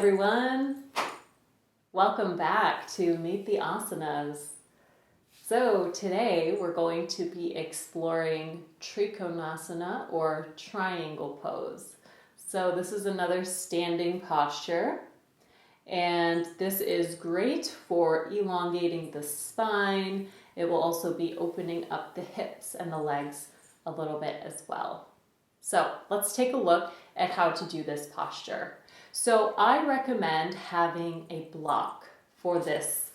everyone. Welcome back to Meet the Asanas. So today we're going to be exploring Trikonasana or triangle pose. So this is another standing posture, and this is great for elongating the spine. It will also be opening up the hips and the legs a little bit as well. So let's take a look at how to do this posture. So I recommend having a block for this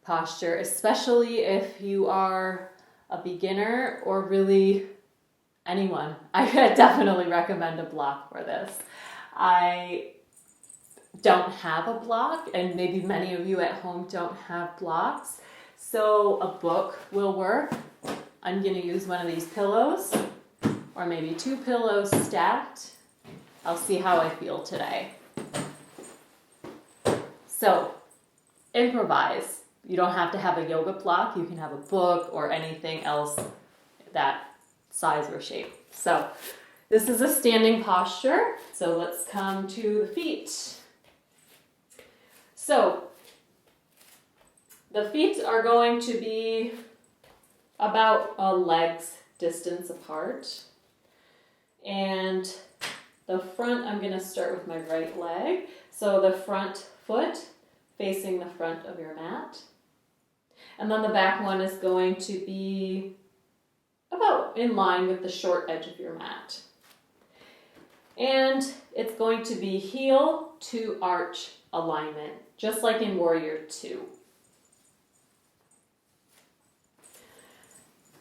posture, especially if you are a beginner or really anyone. I definitely recommend a block for this. I don't have a block, and maybe many of you at home don't have blocks, so a book will work. I'm going to use one of these pillows, or maybe two pillows stacked. I'll see how I feel today. So, improvise. You don't have to have a yoga block. You can have a book or anything else that size or shape. So, this is a standing posture. So, let's come to the feet. So, the feet are going to be about a leg's distance apart. And the front, I'm going to start with my right leg. So the front foot facing the front of your mat. And then the back one is going to be about in line with the short edge of your mat. And it's going to be heel to arch alignment, just like in Warrior 2.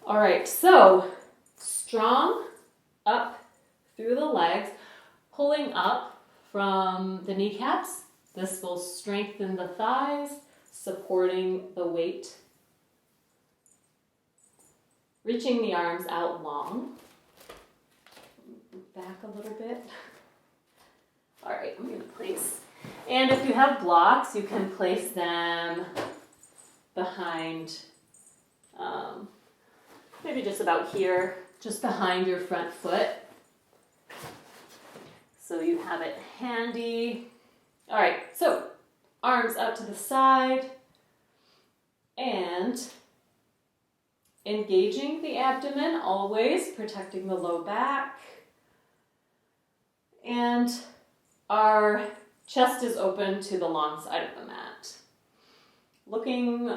All right, so strong up through the legs, pulling up from the kneecaps. This will strengthen the thighs, supporting the weight. Reaching the arms out long. Back a little bit. All right, I'm going to place. And if you have blocks, you can place them behind, maybe just about here, just behind your front foot. So you have it handy. All right, so arms out to the side and engaging the abdomen, always protecting the low back. And our chest is open to the long side of the mat. Looking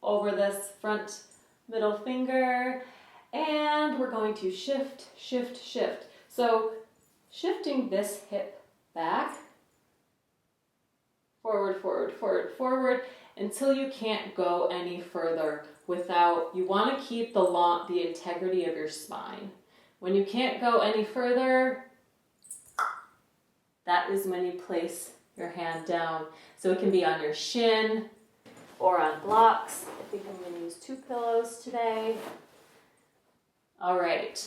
over this front middle finger, and we're going to shift, shift, shift. So shifting this hip back, forward, forward, forward, forward, until you can't go any further without, you want to keep the integrity of your spine. When you can't go any further, that is when you place your hand down. So it can be on your shin or on blocks. I think I'm going to use two pillows today. All right.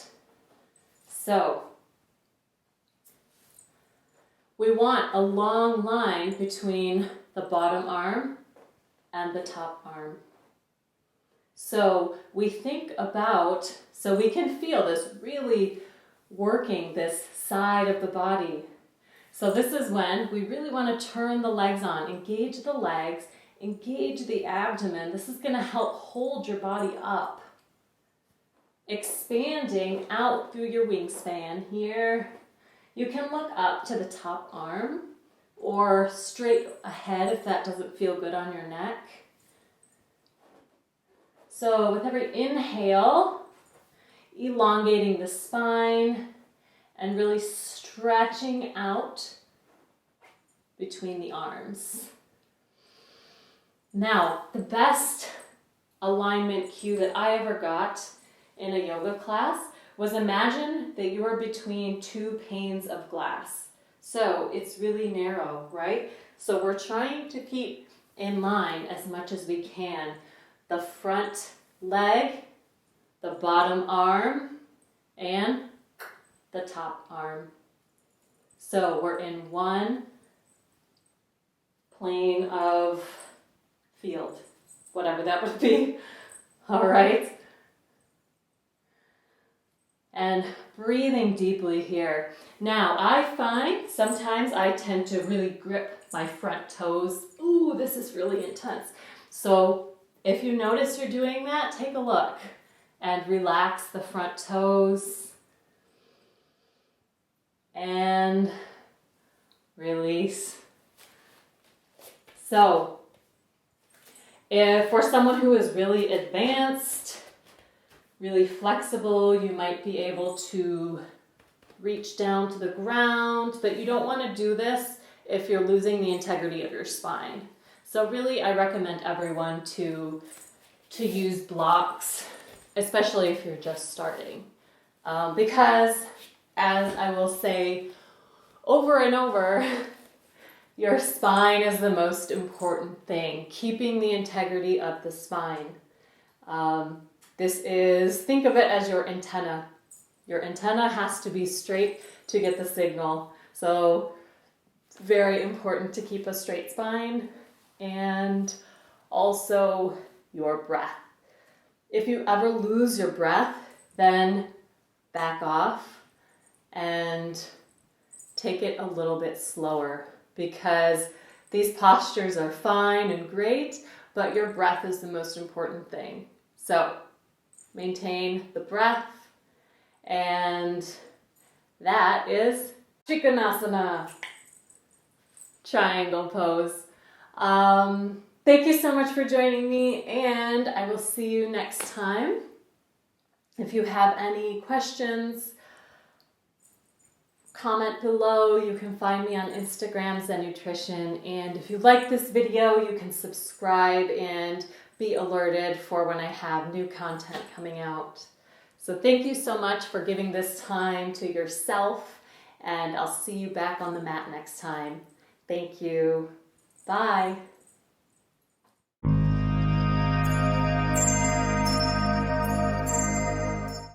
So we want a long line between the bottom arm and the top arm. So we think about, so we can feel this really working this side of the body. So this is when we really want to turn the legs on, engage the legs, engage the abdomen. This is going to help hold your body up. Expanding out through your wingspan here. You can look up to the top arm or straight ahead if that doesn't feel good on your neck. So with every inhale, elongating the spine and really stretching out between the arms. Now, the best alignment cue that I ever got in a yoga class was imagine that you are between two panes of glass. So it's really narrow, right? So we're trying to keep in line as much as we can. The front leg, the bottom arm, and the top arm. So we're in one plane of field, whatever that would be. All right. And breathing deeply here. Now, I find sometimes I tend to really grip my front toes. Ooh, this is really intense. So if you notice you're doing that, take a look and relax the front toes. And release. So, if for someone who is really advanced, really flexible, you might be able to reach down to the ground, but you don't want to do this if you're losing the integrity of your spine. So really, I recommend everyone to use blocks, especially if you're just starting. Because, as I will say over and over, your spine is the most important thing, keeping the integrity of the spine. Think of it as your antenna. Your antenna has to be straight to get the signal. So it's very important to keep a straight spine, and also your breath. If you ever lose your breath, then back off and take it a little bit slower, because these postures are fine and great, but your breath is the most important thing. So maintain the breath, and that is Trikonasana, triangle pose. Thank you so much for joining me, and I will see you next time. If you have any questions, comment below. You can find me on Instagram, Zen Nutrition, and if you like this video, you can subscribe and be alerted for when I have new content coming out. So thank you so much for giving this time to yourself, and I'll see you back on the mat next time. Thank you. Bye.